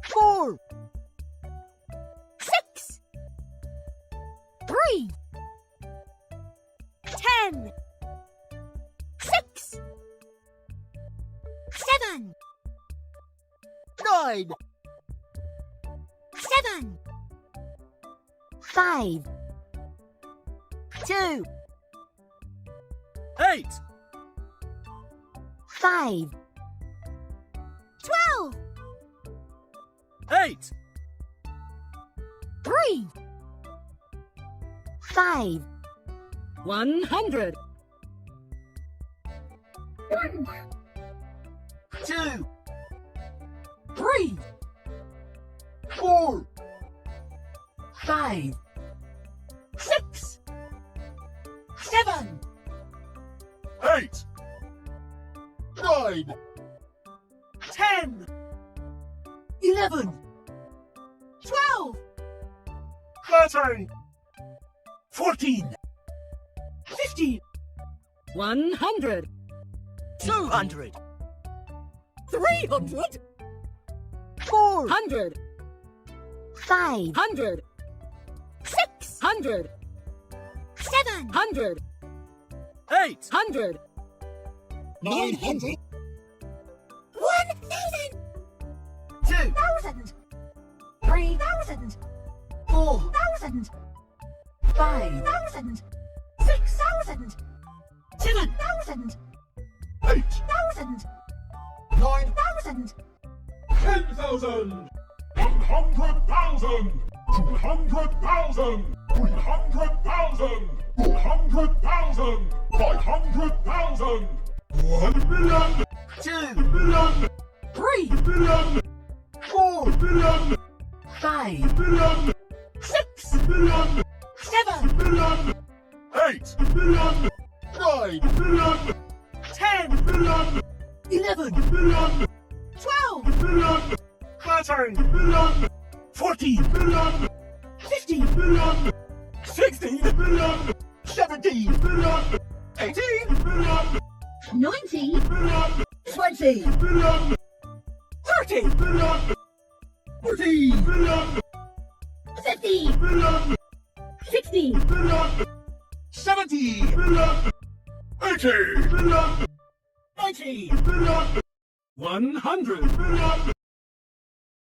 4, 6, 3, 10, 6, 7, 9, 7, 5, 2, 8, 5, 12, 8, 3, 5, 100, 1, 2, 3, 4, 5, 6, 7, 8, 9, 10, 11, 12, 13, 14, 15, 100, 200, 300, 400, 100, 500, 600, 700, 800, 900, 1,000, 2,000, 3,000, 4,000, 5,000, 6,000, 7,000, 8,000, 8,000, 9,000, 10,000, 100,000, 200,000, 300,000, 400,000, 500,000, 1 million, 2, million, 3, million, 4, million, 5, million, 6, million, 7, million, 8 million, 9, million, 10, million, 11, million, 12, million, 13 million, 14, million, 15, million, 16, million, 17, million, 18, million, 19, million, 20, million, 30, million, 40, million, 50, million, 60, million, 70, million, 80, million, 90, million, 100 million,